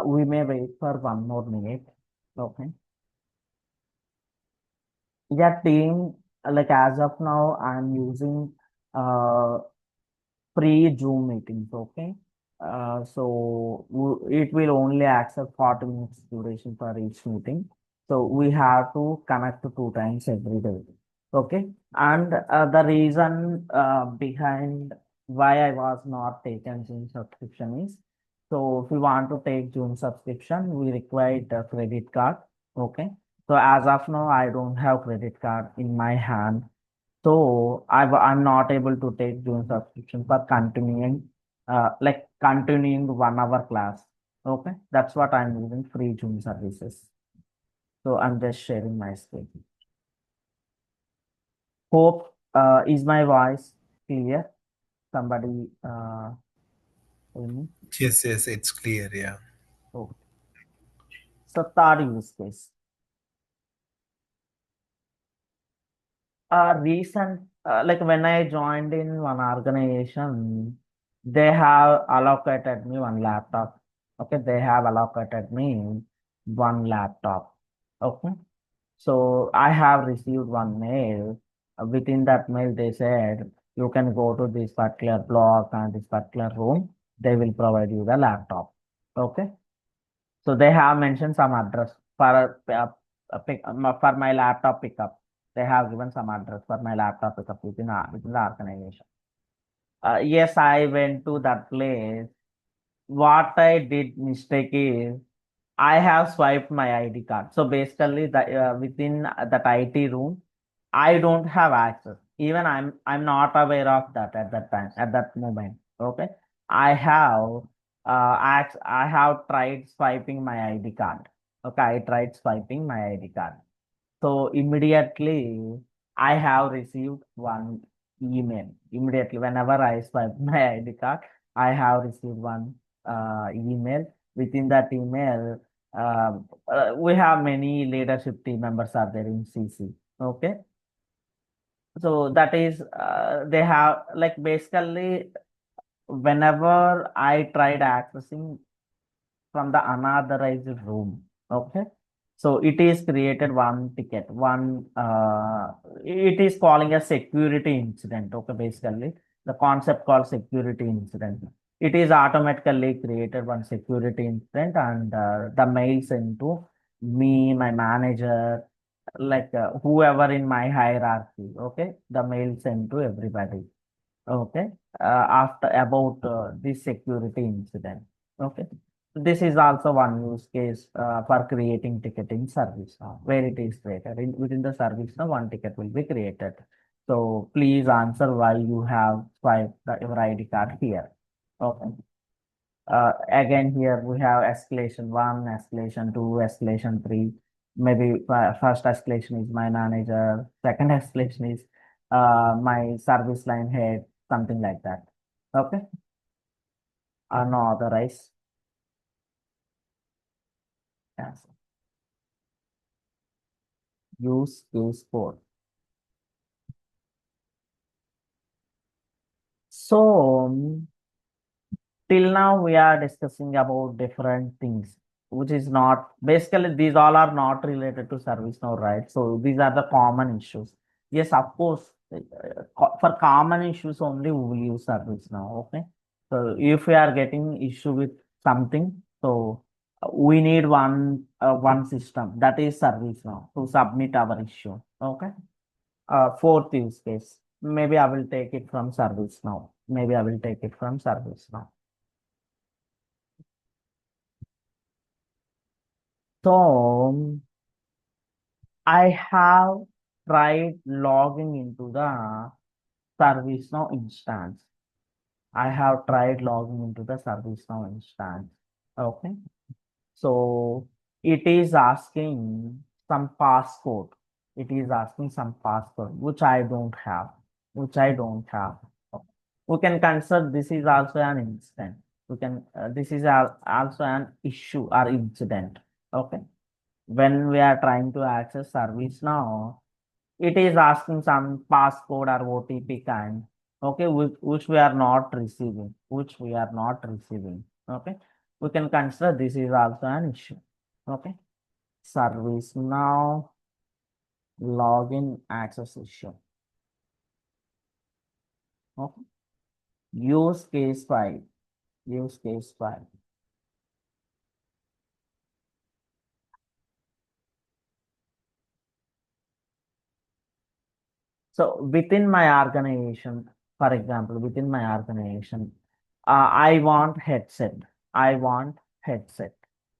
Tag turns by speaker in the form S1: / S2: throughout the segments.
S1: We may wait for 1 more minute. Okay. Yeah, team, like as of now, I'm using uh free Zoom meetings. Okay. It will only accept 40 minutes duration for each meeting. So we have to connect 2 times every day. Okay. And the reason behind why I was not taken Zoom subscription is, so if we want to take Zoom subscription, we require a credit card. Okay. So as of now, I don't have credit card in my hand. So I'm not able to take June subscription for continuing, like continuing 1 hour class. Okay, that's what I'm using free June services. So I'm just sharing my screen. Hope is my voice clear? Somebody tell me.
S2: Yes, yes, it's clear. Yeah.
S1: Oh, so third use case. Recent, like when I joined in one organization, they have allocated me one laptop. Okay, they have allocated me one laptop. Okay, so I have received one mail. Within that mail, they said you can go to this particular block and this particular room. They will provide you the laptop. Okay, so they have mentioned some address for for my laptop pickup. They have given some address for my laptop pickup within the organization. Yes, I went to that place. What I did mistake is I have swiped my ID card. So basically, within that IT room, I don't have access. Even I'm not aware of that at that time, at that moment. Okay. I have I have tried swiping my ID card. Okay, I tried swiping my ID card. So immediately I have received one email. Immediately, whenever I swipe my ID card, I have received one email. Within that email, we have many leadership team members are there in CC. Okay, so that is they have, like, basically whenever I tried accessing from the unauthorized room. Okay. So it is created one ticket, it is calling a security incident. Okay. Basically, the concept called security incident. It is automatically created one security incident, and the mail sent to me, my manager, like whoever in my hierarchy. Okay. The mail sent to everybody. Okay. After about this security incident. Okay. This is also one use case for creating ticketing service now, where it is created. Within the service now, one ticket will be created. So please answer why you have swiped your ID card here. Okay. Again, here we have escalation 1, escalation 2, escalation 3. Maybe first escalation is my manager, second escalation is my service line head, something like that. Okay. Unauthorized. Yes. Use code. So till now we are discussing about different things, which is not basically, these all are not related to service now, right? So these are the common issues. Yes, of course, for common issues only we will use service now. Okay. So if we are getting issue with something, so we need one system, that is service now, to submit our issue. Okay. Fourth use case. Maybe I will take it from service now. Maybe I will take it from service now. So I have tried logging into the ServiceNow instance. I have tried logging into the ServiceNow instance. Okay. So it is asking some passcode. It is asking some passcode, which I don't have. Which I don't have. We can consider this is also an incident. We can this is also an issue or incident. Okay. When we are trying to access service now, it is asking some passcode or OTP kind, okay, which we are not receiving, okay. we can consider this is also an issue. Okay. Service now login access issue. Okay. Use case file. Use case file. So within my organization, for example, within my organization, I want headset. I want headset.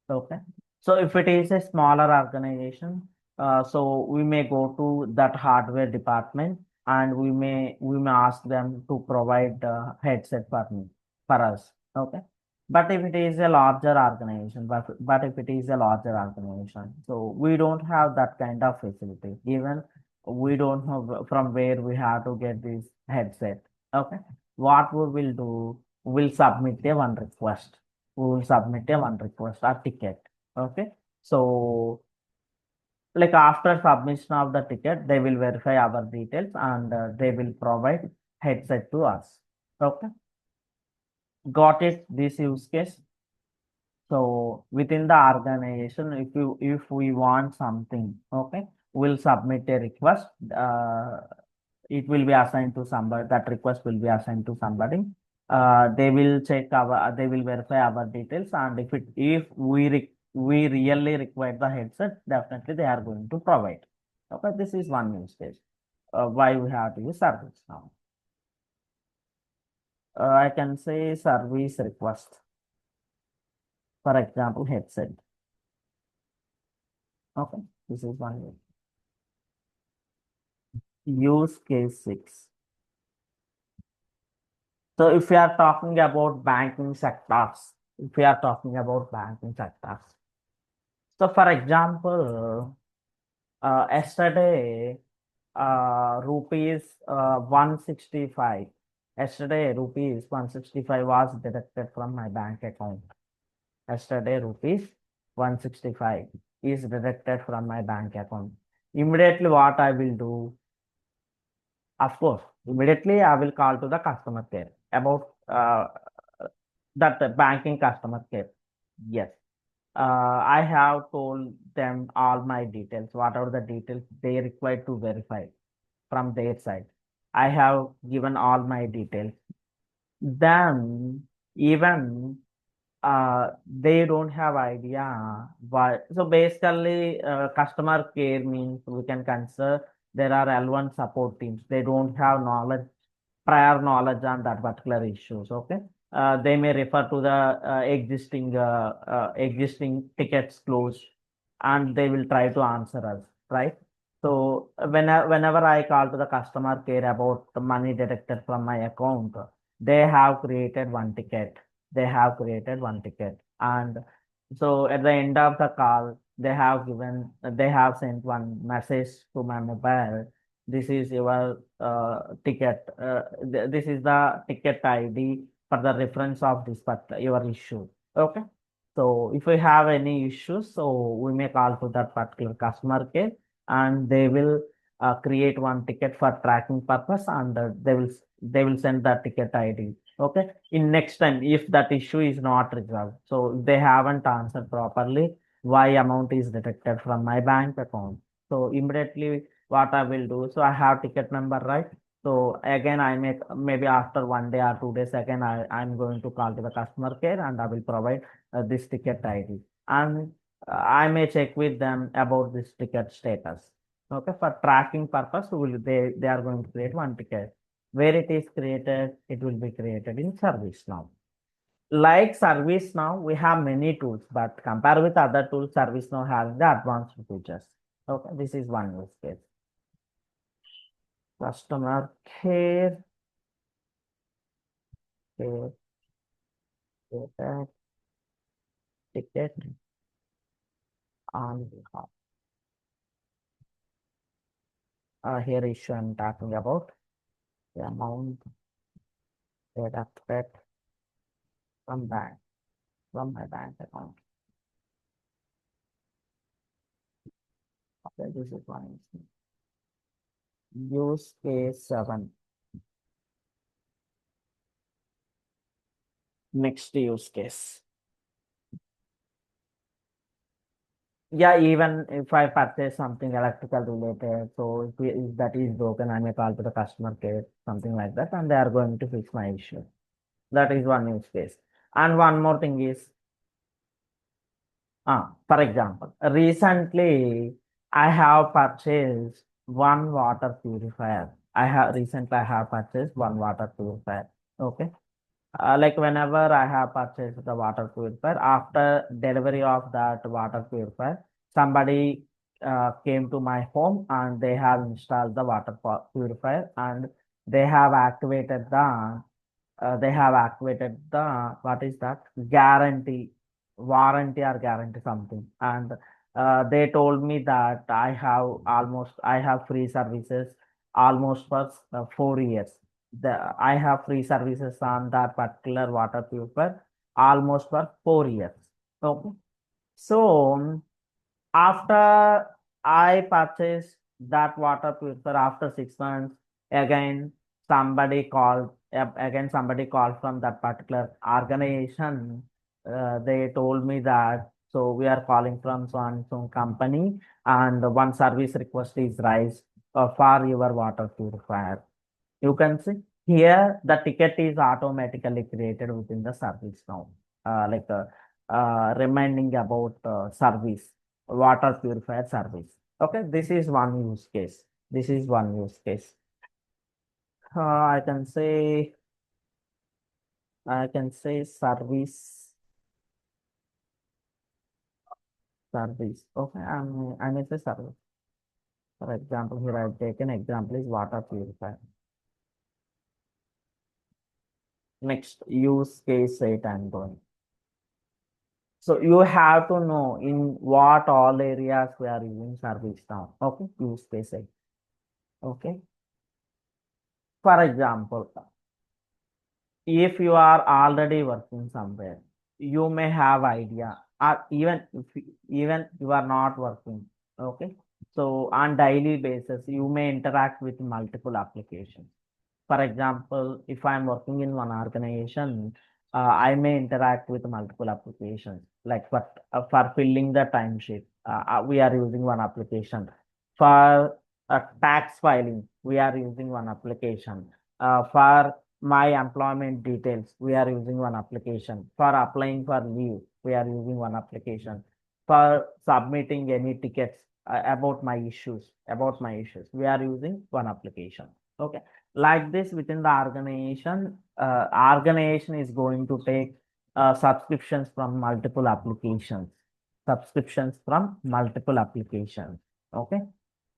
S1: Okay. So if it is a smaller organization, so we may go to that hardware department and we may ask them to provide the headset for me, for us. Okay. But if it is a larger organization, but if it is a larger organization, so we don't have that kind of facility. Even we don't know from where we have to get this headset. Okay. What we will do, we'll submit a one request. We will submit a one request, a ticket. Okay. So like after submission of the ticket, they will verify our details and they will provide headset to us. Okay. Got it, this use case. So within the organization, if we want something, okay, we'll submit a request. It will be assigned to somebody. That request will be assigned to somebody. They will check they will verify our details, and if we really require the headset, definitely they are going to provide. Okay, this is one use case. Why we have to use service now. I can say service request. For example, headset. Okay, this is one way. Use case 6. So if we are talking about banking sectors, if we are talking about banking sectors. So for example, yesterday, rupees 165. Yesterday, rupees 165 was deducted from my bank account. Yesterday, rupees 165 is deducted from my bank account. Immediately, what I will do? Of course, immediately I will call to the customer care about that banking customer care. Yes. I have told them all my details, whatever the details they require to verify from their side. I have given all my details. Then even they don't have idea why. So basically, customer care means we can consider there are L1 support teams. They don't have knowledge, prior knowledge on that particular issues. Okay, they may refer to the existing tickets closed, and they will try to answer us, right? So whenever I call to the customer care about the money deducted from my account, they have created one ticket. They have created one ticket, and so at the end of the call, they have sent one message to my mobile. This is your ticket. This is the ticket ID for the reference of this your issue. Okay. So if we have any issues, so we may call to that particular customer care, and they will create one ticket for tracking purpose, and they will send that ticket ID. Okay. In next time, if that issue is not resolved, so if they haven't answered properly, why amount is deducted from my bank account. So immediately what I will do, so I have ticket number, right? So again, I make maybe after 1 day or 2 days, again, I'm going to call to the customer care and I will provide this ticket ID. And I may check with them about this ticket status. Okay, for tracking purpose, they are going to create one ticket. Where it is created, it will be created in ServiceNow. Like ServiceNow, we have many tools, but compared with other tools, ServiceNow has the advanced features. Okay, this is one use case. Customer care, care, ticket on behalf. Here issue I'm talking about the amount deducted from bank from my bank account. Okay, this is one instance. Use case 7. Next use case. Yeah, even if I purchase something electrical related, so if that is broken, I may call to the customer care, something like that, and they are going to fix my issue. That is one use case. And one more thing is, for example, recently I have purchased one water purifier. I have purchased one water purifier. Okay. Like whenever I have purchased the water purifier, after delivery of that water purifier, somebody came to my home and they have installed the purifier, and they have activated the what is that guarantee, warranty or guarantee something, and they told me that I have free services almost for 4 years. I have free services on that particular water purifier almost for 4 years. Okay. So after I purchased that water purifier, after 6 months, again somebody called from that particular organization. They told me that, so we are calling from so and so company, and one service request is raised for your water purifier. You can see here the ticket is automatically created within the service now, like reminding about water purifier service. Okay, this is one use case. This is one use case. I can say service. Okay, I may say service. For example, here I've taken example is water purifier. Next use case 8 I'm going. So you have to know in what all areas we are using service now. Okay, use case 8. Okay. For example, if you are already working somewhere, you may have idea, or even you are not working. Okay. So on daily basis, you may interact with multiple applications. For example, if I'm working in one organization, I may interact with multiple applications. Like for filling the timesheet, we are using one application. For tax filing, we are using one application. For my employment details, we are using one application. For applying for leave, we are using one application. For submitting any tickets about my issues, we are using one application. Okay, like this within the organization is going to take subscriptions from multiple applications. Okay,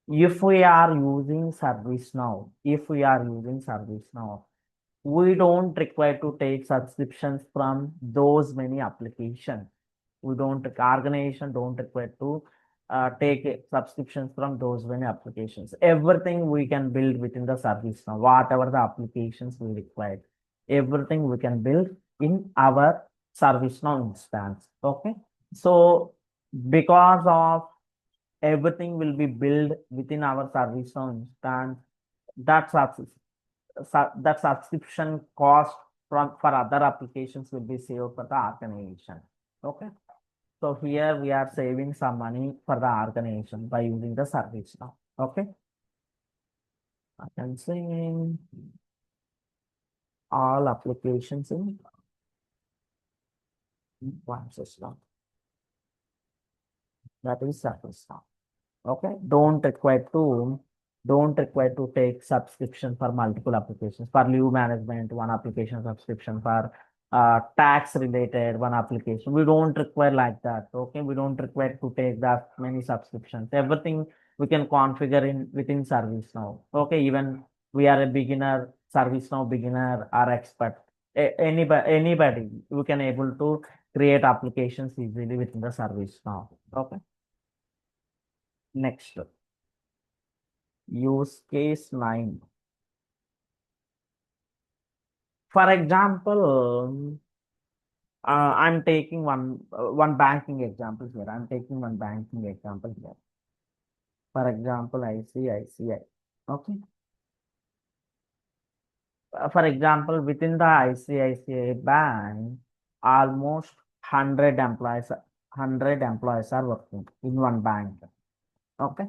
S1: if we are using ServiceNow, we don't require to take subscriptions from those many applications. Organization don't require to take subscriptions from those many applications. Everything we can build within the service now, whatever the applications we require, everything we can build in our service now instance. Okay. So because of everything will be built within our service now instance, that that subscription cost for other applications will be saved for the organization. Okay. So here we are saving some money for the organization by using the service now. Okay. I can say all applications in one system. That is service now. Okay. Don't require to take subscription for multiple applications. For leave management, one application subscription. For tax related, one application. We don't require like that. Okay, we don't require to take that many subscriptions. Everything we can configure in within service now. Okay, even we are a beginner, service now beginner or expert. Anybody we can able to create applications easily within the service now. Okay. Next, use case 9. For example, I'm taking one banking example here. I'm taking one banking example here. For example, ICICI. Okay. For example, within the ICICI bank, almost 100 employees 100 employees are working in one bank. Okay.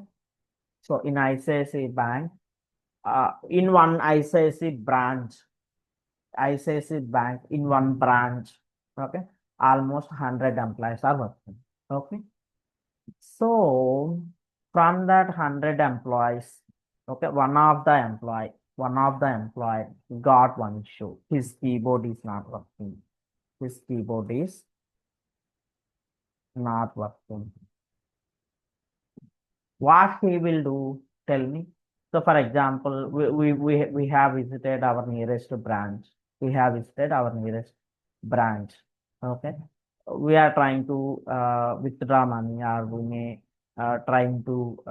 S1: So in ICICI Bank, in one ICICI branch, ICICI Bank in one branch, okay, almost 100 employees are working. Okay. So from that 100 employees, okay, one of the employee got one issue. His keyboard is not working. His keyboard is not working. What he will do? Tell me. So, for example, we have visited our nearest branch. We have visited our nearest branch. Okay. We are trying to withdraw money, or we may trying to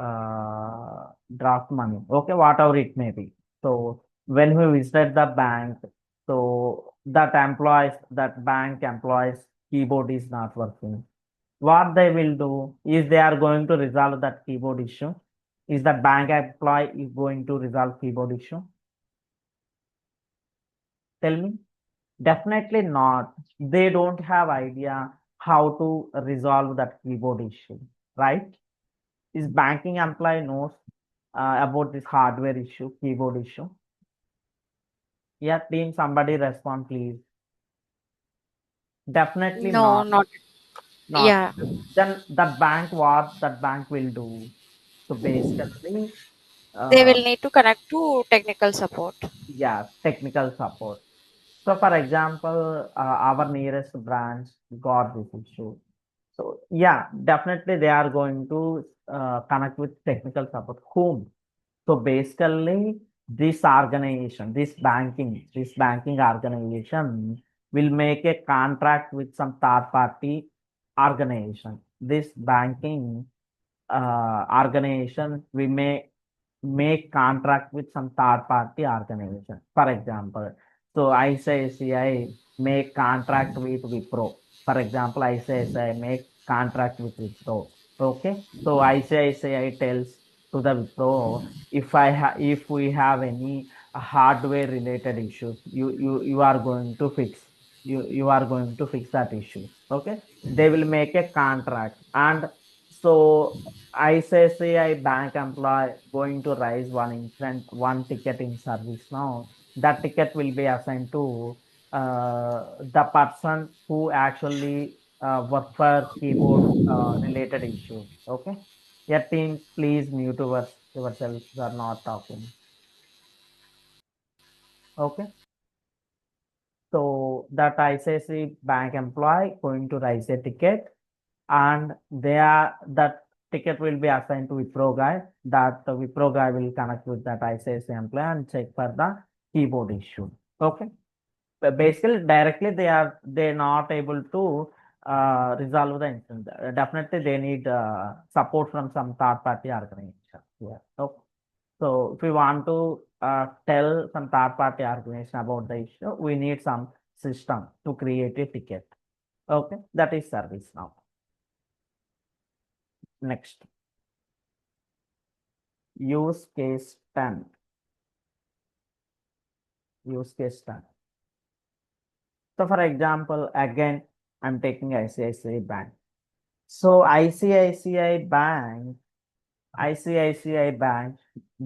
S1: draft money. Okay, whatever it may be. So when we visited the bank, so that bank employees keyboard is not working. What they will do is they are going to resolve that keyboard issue. Is that bank employee is going to resolve keyboard issue? Tell me. Definitely not. They don't have idea how to resolve that keyboard issue, right? Is banking employee knows about this hardware issue, keyboard issue? Yeah, team, somebody respond, please. Definitely
S3: No,
S1: not.
S3: not.
S1: Not.
S3: Yeah,
S1: Then what that bank will do? So basically,
S3: they
S1: uh,
S3: will need to connect to technical support.
S1: yeah, technical support. So, for example, our nearest branch got this issue. So, yeah, definitely they are going to connect with technical support. Whom? So, basically, this banking organization will make a contract with some third party organization. This banking organization, we may make contract with some third party organization. For example, so ICICI make contract with Wipro. For example, ICICI make contract with Wipro. Okay, so ICICI tells to the Wipro, if we have any hardware related issues, you are going to fix. You are going to fix that issue. Okay, they will make a contract, and so ICICI bank employee going to raise one incident, one ticket in service now. That ticket will be assigned to the person who actually work for keyboard related issues. Okay. Yeah, teams, please mute yourselves. You are not talking. Okay. So that ICICI bank employee going to raise a ticket, and that ticket will be assigned to Wipro guy. That the Wipro guy will connect with that ICICI employee and check for the keyboard issue. Okay. But basically, directly they not able to resolve the incident. Definitely, they need support from some third party organization. Yeah. Okay. So if we want to tell some third party organization about the issue, we need some system to create a ticket. Okay, that is service now. Next, use case 10. Use case 10. So for example, again, I'm taking ICICI Bank. So ICICI Bank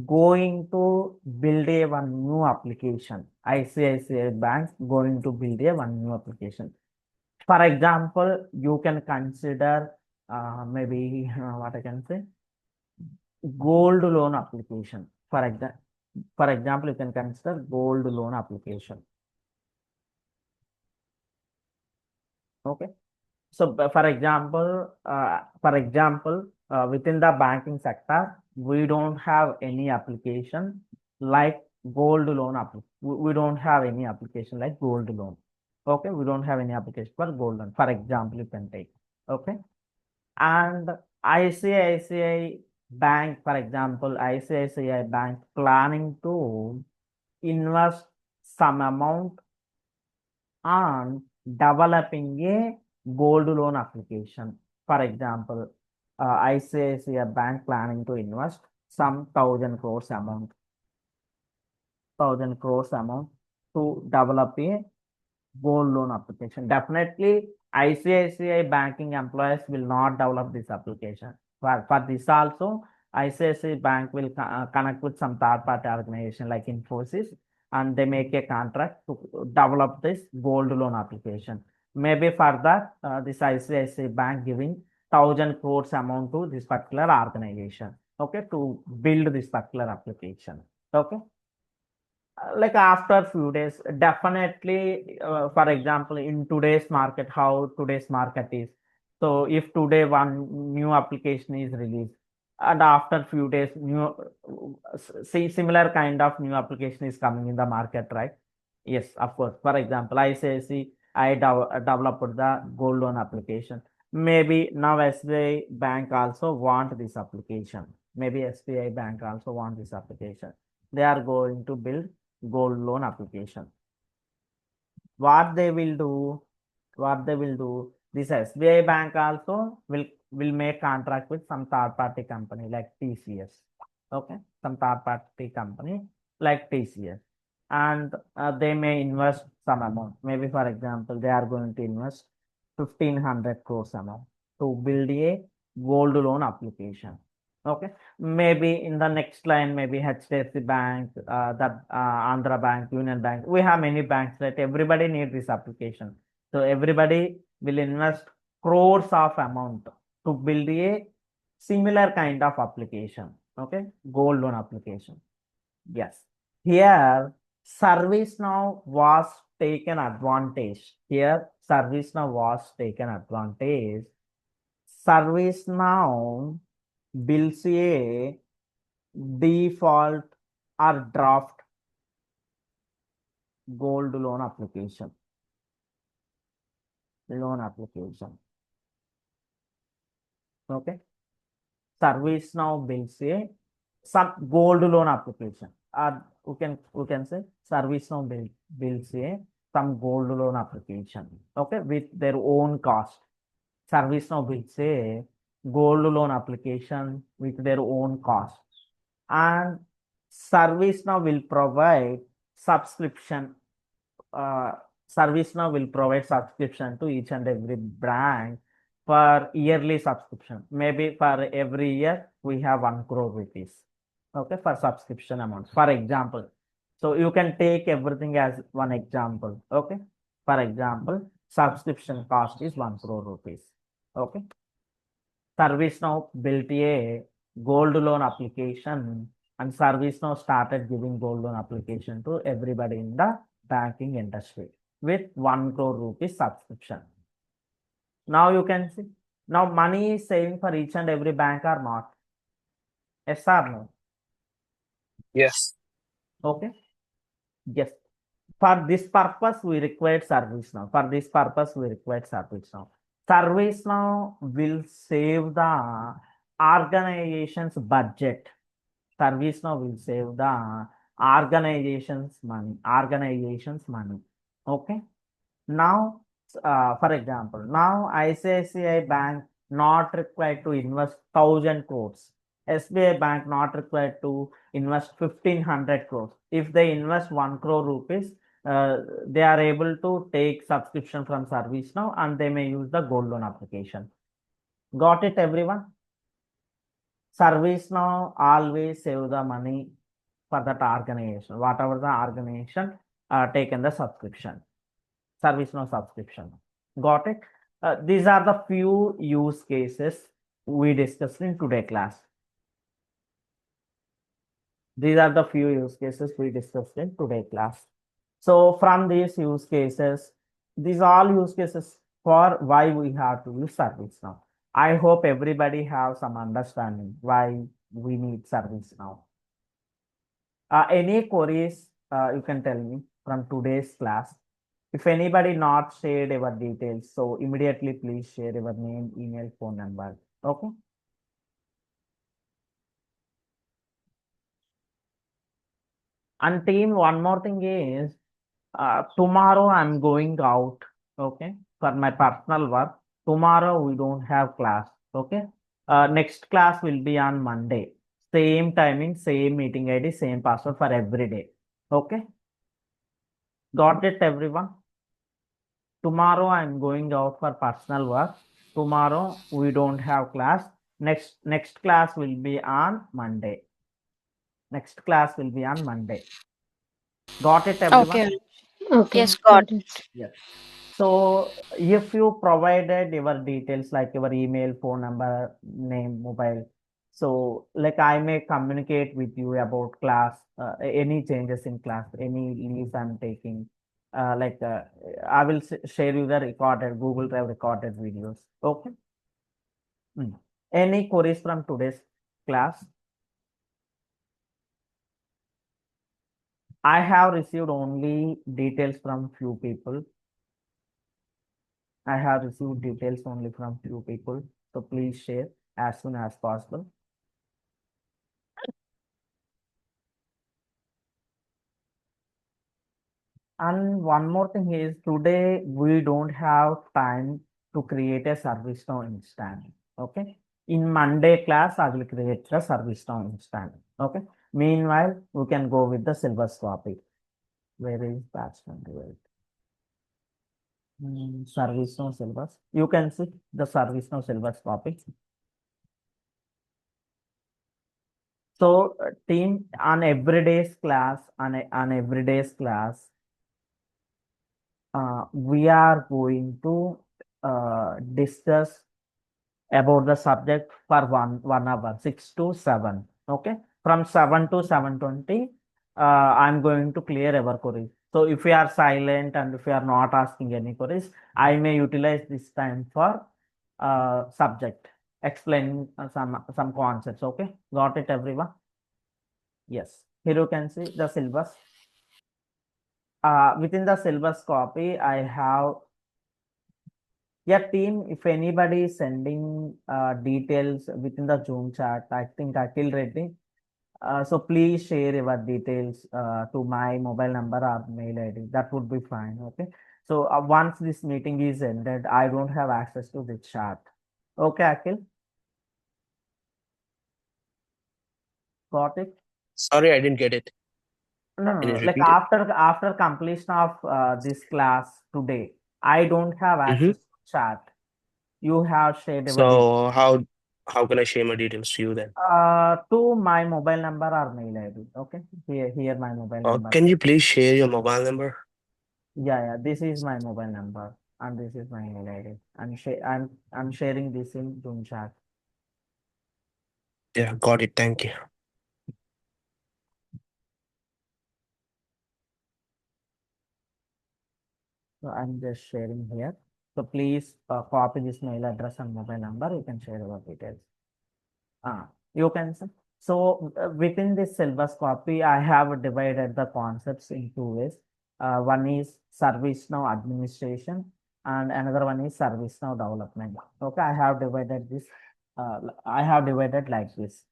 S1: going to build a one new application. ICICI Bank going to build a one new application. For example, you can consider maybe what I can say, gold loan application. For example, you can consider gold loan application. Okay. So, for example, within the banking sector, we don't have any application like gold loan. We don't have any application like gold loan. Okay, we don't have any application for gold loan. For example, you can take. Okay, and ICICI Bank, for example, ICICI Bank planning to invest some amount on developing a gold loan application. For example, ICICI Bank planning to invest some 1,000 crores amount to develop a gold loan application. Definitely, ICICI banking employees will not develop this application. For this also, ICICI Bank will connect with some third-party organization like Infosys, and they make a contract to develop this gold loan application. Maybe for that, this ICICI Bank giving 1,000 crores amount to this particular organization, okay, to build this particular application, okay. Like after few days, definitely, for example, in today's market, how today's market is. So if today one new application is released, and after few days, new see similar kind of new application is coming in the market, right? Yes, of course. For example, I say, see, I developed the gold loan application. Maybe now SBI Bank also want this application. Maybe SBI Bank also want this application. They are going to build gold loan application. What they will do, this SBI Bank also will make contract with some third party company like TCS. Okay, some third party company like TCS, and they may invest some amount. Maybe for example, they are going to invest 1,500 crores amount to build a gold loan application. Okay, maybe in the next line, maybe HDFC Bank, Andhra Bank, Union Bank. We have many banks that everybody needs this application. So everybody will invest crores of amount to build a similar kind of application. Okay, gold loan application. Yes. Here, ServiceNow was taken advantage. Here, ServiceNow was taken advantage. ServiceNow builds a default or draft gold loan application. Okay. ServiceNow builds a some gold loan application. Or we can say ServiceNow builds a some gold loan application. Okay, with their own cost. ServiceNow builds a gold loan application with their own cost, and ServiceNow will provide subscription. Uh, ServiceNow will provide subscription to each and every brand for yearly subscription. Maybe for every year we have 1 crore rupees. Okay, for subscription amount. For example, so you can take everything as one example. Okay, for example, subscription cost is 1 crore rupees. Okay, ServiceNow built a gold loan application, and ServiceNow started giving gold loan application to everybody in the banking industry with 1 crore rupees subscription. Now you can see, now money is saving for each and every bank or not? Yes or no?
S2: Yes.
S1: Okay. Yes. For this purpose, we require ServiceNow. For this purpose, we require ServiceNow. ServiceNow will save the organization's budget. ServiceNow will save the organization's money. Okay. Now, for example, now ICICI Bank not required to invest 1,000 crores. SBI Bank not required to invest 1,500 crores. If they invest 1 crore rupees, they are able to take subscription from ServiceNow and they may use the gold loan application. Got it, everyone? ServiceNow always save the money for that organization, whatever the organization taken the subscription. ServiceNow subscription. Got it? These are the few use cases we discussed in today class. These are the few use cases we discussed in today class. So from these use cases, these all use cases for why we have to use ServiceNow. I hope everybody have some understanding why we need ServiceNow. Any queries you can tell me from today's class. If anybody not shared your details, so immediately please share your name, email, phone number. Okay. And team, one more thing is, tomorrow I'm going out. Okay, for my personal work. Tomorrow we don't have class. Okay. Next class will be on Monday. Same timing, same meeting ID, same password for every day. Okay. Got it, everyone? tomorrow I'm going out for personal work. Tomorrow we don't have class. Next class will be on Monday. Next class will be on Monday. Got it, everyone?
S3: Okay.
S4: Okay,
S3: Yes, got
S4: got it.
S1: Yes. So if you provided your details like your email, phone number, name, mobile, so like I may communicate with you about class, any changes in class, any leaves I'm taking. Like I will share you the recorded Google Drive recorded videos. Okay. Hmm. Any queries from today's class? I have received only details from few people. I have received details only from few people. So please share as soon as possible. And one more thing is today we don't have time to create a Servicenow instance. Okay. In Monday class, I will create the Servicenow instance. Okay. Meanwhile, we can go with the syllabus copy. Where is batch 28? Servicenow syllabus. You can see the Servicenow syllabus copy. So team on everyday's class, on everyday's class, we are going to discuss about the subject for 1 hour, 6 to 7. Okay, from 7 to 7:20, I'm going to clear our queries. So if you are silent and if you are not asking any queries, I may utilize this time for subject explaining some concepts. Okay, got it, everyone? Yes. Here you can see the syllabus. Within the syllabus copy, I have. Yeah, team, if anybody is sending details within the Zoom chat, I think Akhil Reddy. So please share your details to my mobile number or mail ID. That would be fine. Okay. So once this meeting is ended, I don't have access to the chat. Okay, Akhil, got it?
S2: Sorry, I didn't get it.
S1: No, no,
S2: Can you
S1: no. Like
S2: repeat it?
S1: after completion of this class today, I don't have
S2: Mm-hmm.
S1: access to chat. You have shared your details.
S2: So how can I share my details to you then?
S1: To my mobile number or mail ID. Okay, here my mobile number.
S2: Can you please share your mobile number?
S1: Yeah, this is my mobile number and this is my mail ID. I'm sharing this in Zoom chat.
S2: Yeah, got it. Thank you.
S1: So I'm just sharing here. So please copy this mail address and mobile number. You can share your details. You can see. So within this syllabus copy, I have divided the concepts in two ways. One is ServiceNow administration and another one is ServiceNow development. Okay, I have divided like this.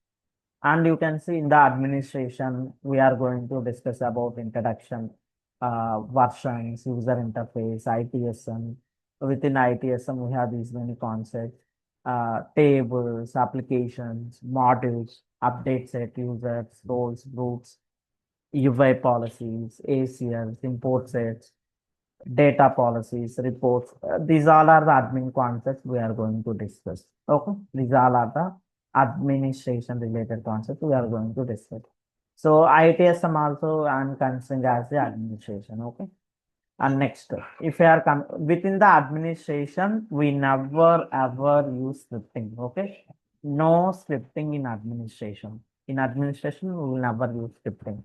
S1: And you can see in the administration, we are going to discuss about introduction, versions, user interface, ITSM. Within ITSM, we have these many concepts, tables, applications, modules, update set, users, roles, groups, UI policies, ACLs, import sets, data policies, reports. These all are the admin concepts we are going to discuss. Okay, these all are the administration related concepts we are going to discuss. So ITSM also I'm considering as the administration. Okay, and next, if you are within the administration, we never ever use scripting. Okay, no scripting in administration. In administration, we will never use scripting.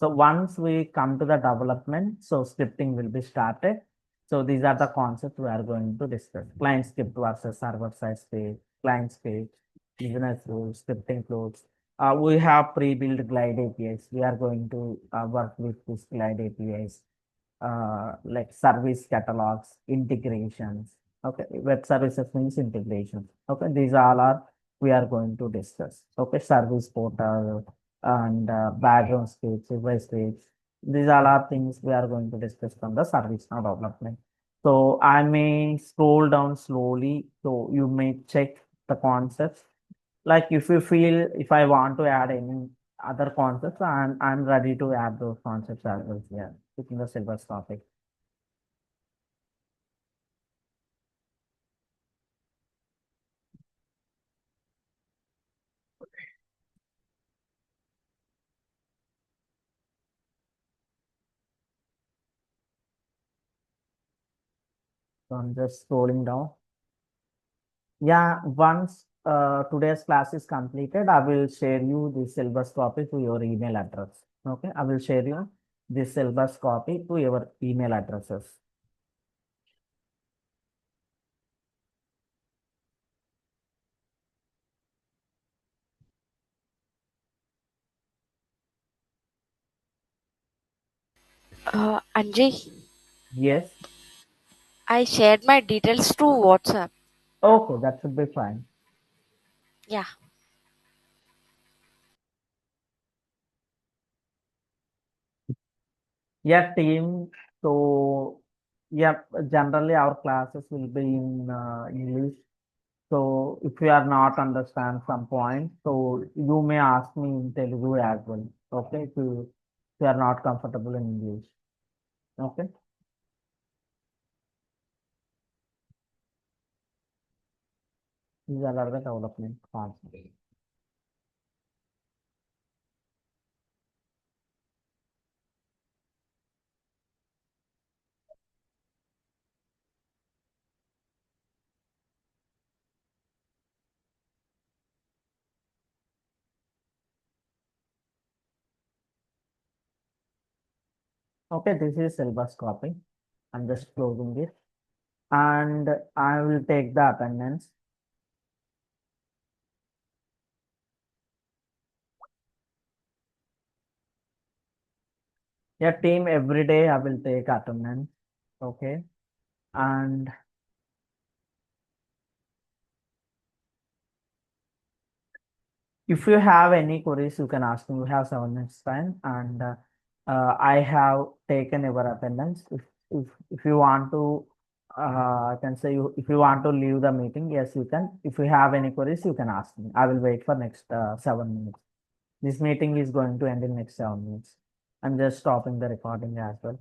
S1: So once we come to the development, so scripting will be started. So these are the concepts we are going to discuss. Client script versus server-side script, client script, business rules, scripting flows. We have pre-built glide APIs. We are going to work with this glide APIs, like service catalogs, integrations. Okay, web services means integration. Okay, these all are we are going to discuss. Okay, service portal and background scripts, device scripts. These all are things we are going to discuss from the service now development. So I may scroll down slowly, so you may check the concepts. Like if you feel if I want to add any other concepts, I'm ready to add those concepts as well here within the syllabus topic. So I'm just scrolling down. Yeah, once today's class is completed, I will share you the syllabus copy to your email address. Okay, I will share you the syllabus copy to your email addresses.
S3: Anjay,
S1: Yes.
S3: I shared my details to WhatsApp.
S1: Okay, that should be fine.
S3: Yeah.
S1: Yeah, team. So, yeah, generally our classes will be in English. So, if you are not understand some point, so you may ask me in Telugu as well. Okay, if you are not comfortable in English. Okay. These are the development parts. Okay, this is syllabus copy. I'm just closing it, and I will take the attendance. Yeah, team, every day I will take attendance. Okay, and if you have any queries, you can ask me. We have 7 minutes time, and I have taken your attendance. If you want to, I can say you. If you want to leave the meeting, yes, you can. If you have any queries, you can ask me. I will wait for next 7 minutes. This meeting is going to end in next 7 minutes. I'm just stopping the recording as well.